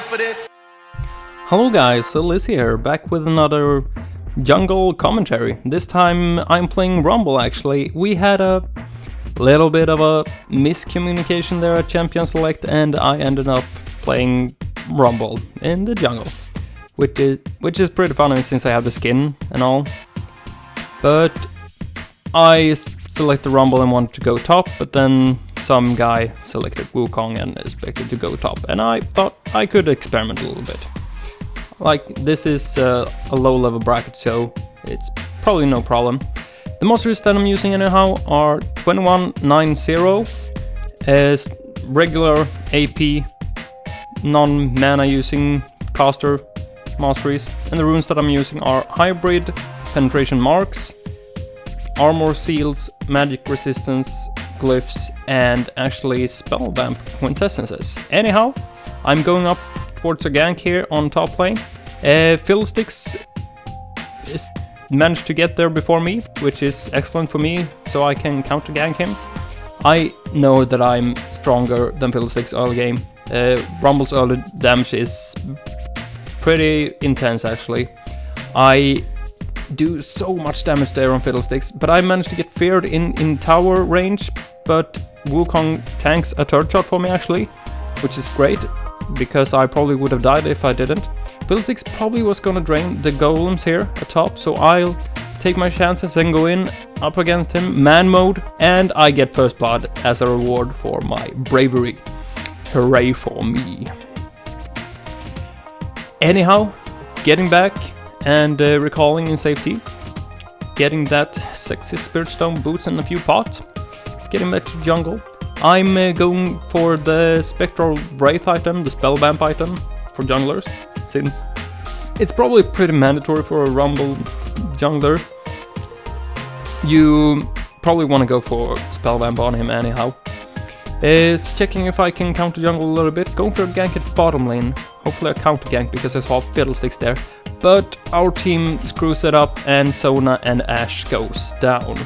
for this? Hello guys, Elysiia here, back with another jungle commentary. This time I'm playing Rumble actually. We had a little bit of a miscommunication there at Champion Select and I ended up playing Rumble in the jungle. Which is pretty funny since I have the skin and all. But I selected Rumble and wanted to go top, but then some guy selected Wukong and expected to go top. And I thought I could experiment a little bit. Like, this is a low level bracket, so it's probably no problem. The monsters that I'm using anyhow are 2190 as regular AP, non-mana using caster masteries, and the runes that I'm using are hybrid, penetration marks, armor seals, magic resistance, glyphs, and actually spell vamp quintessences. Anyhow, I'm going up towards a gank here on top lane. Fiddlesticks managed to get there before me, which is excellent for me, so I can counter gank him. I know that I'm stronger than Fiddlesticks early game. Rumble's early damage is pretty intense actually. I do so much damage there on Fiddlesticks, but I managed to get feared in tower range, but Wukong tanks a third shot for me actually, which is great, because I probably would have died if I didn't. Fiddlesticks probably was gonna drain the golems here atop, so I'll take my chances and go in up against him, man mode, and I get first blood as a reward for my bravery. Hooray for me. Anyhow, getting back and recalling in safety, getting that sexy spirit stone boots and a few pots, getting back to jungle. I'm going for the spectral wraith item, the spell vamp item for junglers, since it's probably pretty mandatory for a Rumble jungler. You probably want to go for spell vamp on him anyhow. Checking if I can counter jungle a little bit, going for a gank at bottom lane. Hopefully a counter gank because I saw Fiddlesticks there. But our team screws it up and Sona and Ashe goes down.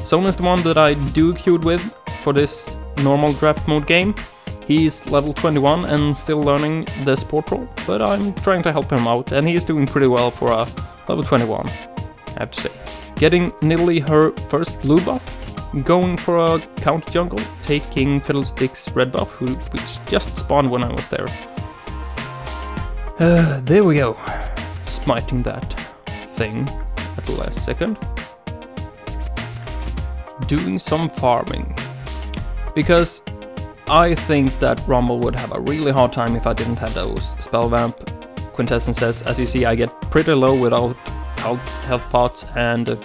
Sona is the one that I do queued with for this normal draft mode game. He's level 21 and still learning the support role, but I'm trying to help him out and he's doing pretty well for a level 21, I have to say. Getting Nidalee her first blue buff, going for a counter jungle, taking Fiddlesticks red buff, which just spawned when I was there. There we go. Smiting that thing at the last second. Doing some farming. Because I think that Rumble would have a really hard time if I didn't have those spell vamp quintessences. As you see, I get pretty low without health pots, and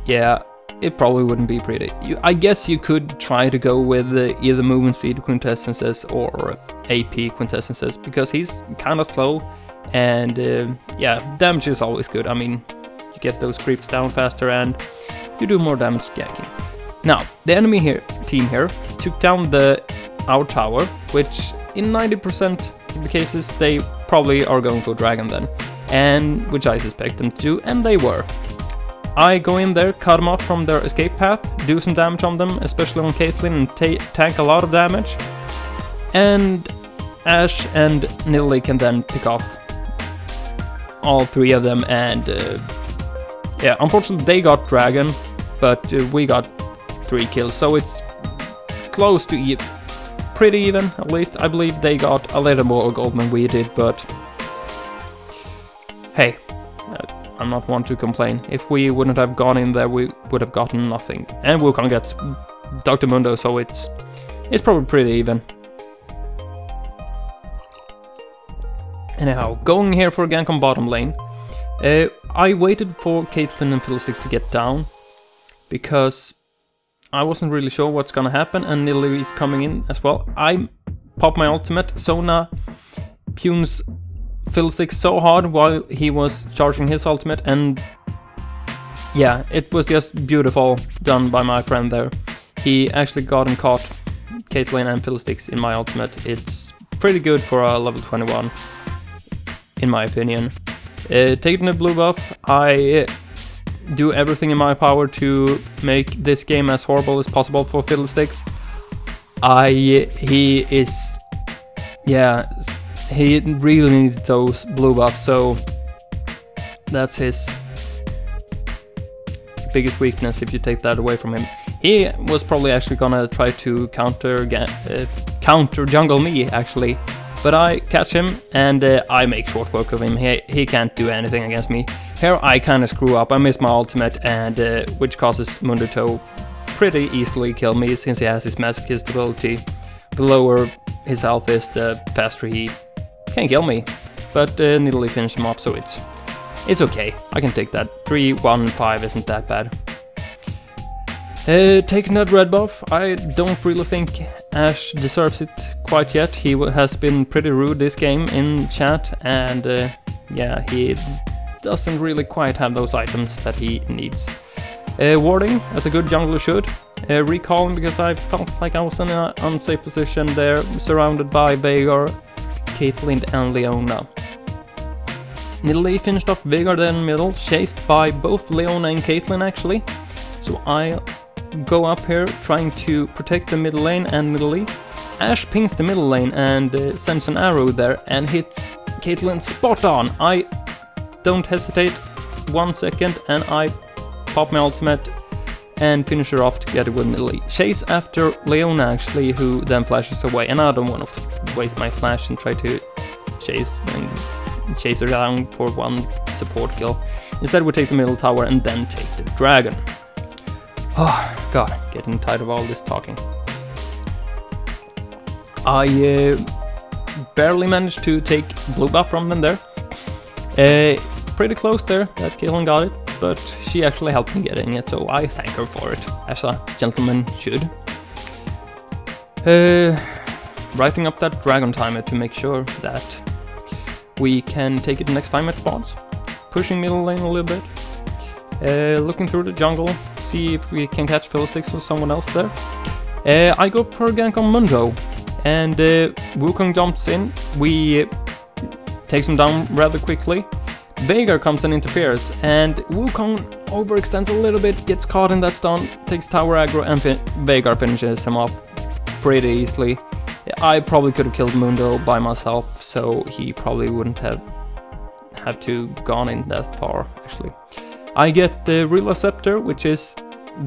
yeah, it probably wouldn't be pretty. I guess you could try to go with either movement speed quintessences or AP quintessences, because he's kind of slow, and yeah, damage is always good. I mean, you get those creeps down faster and you do more damage ganking. Now, the enemy team here took down our tower, which in 90% of the cases they probably are going for dragon then, and which I suspect them to do, and they were. I go in there, cut them off from their escape path, do some damage on them, especially on Caitlyn, and tank a lot of damage. And Ashe and Nidalee can then pick off all three of them, and yeah, unfortunately they got dragon, but we got 3 kills, so it's close to pretty even, at least. I believe they got a little more gold than we did, but hey, I'm not one to complain. If we wouldn't have gone in there, we would have gotten nothing. And Wukong gets Dr. Mundo, so it's probably pretty even. Anyhow, going here for a gank on bottom lane. I waited for Caitlyn and Fiddlesticks to get down, because I wasn't really sure what's gonna happen, and Nidalee is coming in as well. I pop my ultimate. Sona punes Fiddlesticks so hard while he was charging his ultimate, and yeah, it was just beautiful done by my friend there. He actually got and caught Caitlyn and Fiddlesticks in my ultimate. It's pretty good for a level 21, in my opinion. Taking the blue buff, I do everything in my power to make this game as horrible as possible for Fiddlesticks. He is, yeah, He really needs those blue buffs, so that's his biggest weakness if you take that away from him. He was probably actually gonna try to counter jungle me actually, but I catch him and I make short work of him. He can't do anything against me. Here I kind of screw up. I miss my ultimate, and which causes Mundo to pretty easily kill me since he has his masochist ability. The lower his health is, the faster he can kill me. But Nidalee finished him off, so it's okay. I can take that. 3-1-5 isn't that bad. Taking that red buff, I don't really think Ashe deserves it quite yet. He has been pretty rude this game in chat, and yeah, he doesn't really quite have those items that he needs. Warding, as a good jungler should. Recalling, because I felt like I was in an unsafe position there, surrounded by Veigar, Caitlyn and Leona. Nidalee finished off Veigar then middle, chased by both Leona and Caitlyn actually. So I go up here trying to protect the middle lane and Nidalee. Ashe pings the middle lane and sends an arrow there and hits Caitlyn spot on. I don't hesitate 1 second and I pop my ultimate and finish her off together with Nidalee. Chase after Leona actually, who then flashes away, and I don't want to waste my flash and try to chase her down for one support kill. Instead we take the middle tower and then take the dragon. Oh god, getting tired of all this talking. I barely managed to take blue buff from them there. Pretty close there that Caitlyn got it, but she actually helped me getting it, so I thank her for it, as a gentleman should. Writing up that dragon timer to make sure that we can take it next time it spawns. Pushing middle lane a little bit. Looking through the jungle, see if we can catch Fiddlesticks or someone else there. I go for a gank on Mundo, and Wukong jumps in. We takes him down rather quickly. Veigar comes and interferes, and Wukong overextends a little bit, gets caught in that stun, takes tower aggro, and Veigar finishes him off pretty easily. I probably could have killed Mundo by myself, so he probably wouldn't have to gone in that far, actually. I get the Rila Scepter, which is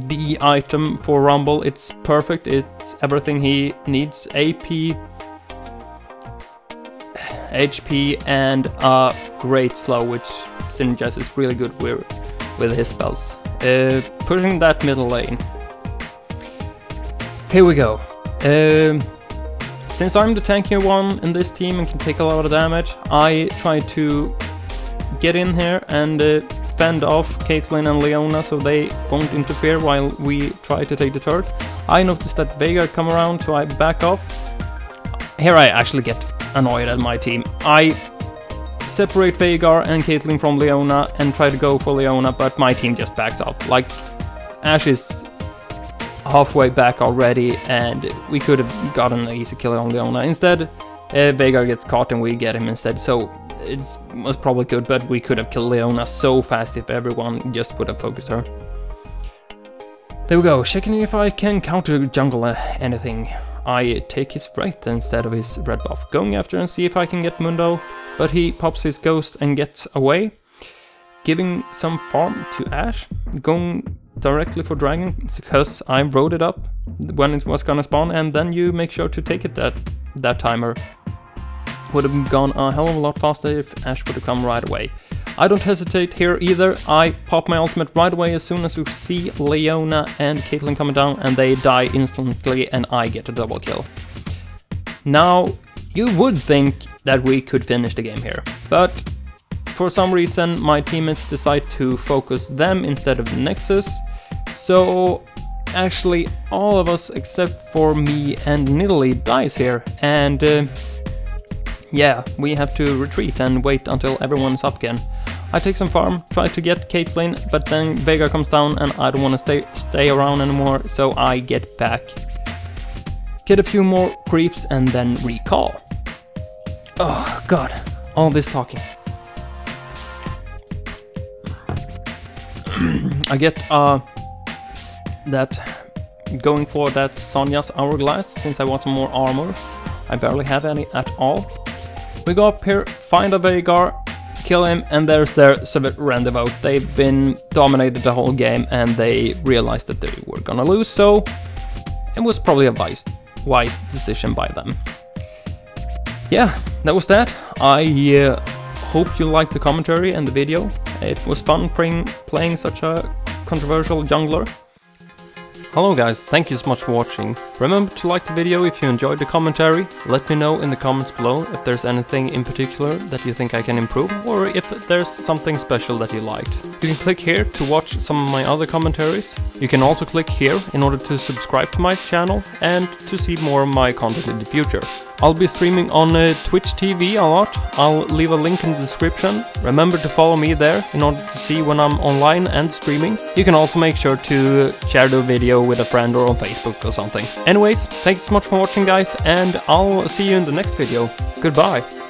the item for Rumble. It's perfect, it's everything he needs. AP, HP, and a great slow, which synergizes really good with his spells. Pushing that middle lane. Here we go. Since I'm the tankier one in this team and can take a lot of damage, I try to get in here and fend off Caitlyn and Leona so they won't interfere while we try to take the turret. I noticed that Veigar come around, so I back off. Here I actually get annoyed at my team. I separate Veigar and Caitlyn from Leona and try to go for Leona, but my team just backs off. Like, Ashe is halfway back already, and we could have gotten an easy kill on Leona. Instead, Veigar gets caught and we get him instead, so it was probably good, but we could have killed Leona so fast if everyone just would have focused her. There we go, checking if I can counter jungle anything. I take his Wraith instead of his red buff. Going after and see if I can get Mundo, but he pops his ghost and gets away. Giving some farm to Ashe. Going directly for dragon because I wrote it up when it was gonna spawn, and then you make sure to take it that timer. Would have gone a hell of a lot faster if Ashe would have come right away. I don't hesitate here either. I pop my ultimate right away as soon as we see Leona and Caitlyn coming down, and they die instantly and I get a double kill. Now, you would think that we could finish the game here, but for some reason my teammates decide to focus them instead of the Nexus, so actually all of us except for me and Nidalee dies here, and yeah, we have to retreat and wait until everyone's up again. I take some farm, try to get Caitlyn, but then Veigar comes down and I don't want to stay around anymore, so I get back. Get a few more creeps and then recall. Oh god, all this talking. I get that going for that Sonya's Hourglass since I want some more armor. I barely have any at all. We go up here, find a Veigar, kill him, and there's their rendezvous. They've been dominated the whole game and they realized that they were gonna lose, so it was probably a wise decision by them. Yeah, that was that. I hope you liked the commentary and the video. It was fun playing such a controversial jungler. Hello guys, thank you so much for watching. Remember to like the video if you enjoyed the commentary. Let me know in the comments below if there's anything in particular that you think I can improve, or if there's something special that you liked. You can click here to watch some of my other commentaries. You can also click here in order to subscribe to my channel and to see more of my content in the future. I'll be streaming on Twitch TV a lot. I'll leave a link in the description. Remember to follow me there in order to see when I'm online and streaming. You can also make sure to share the video with a friend or on Facebook or something. Anyways, thank you so much for watching guys, and I'll see you in the next video. Goodbye!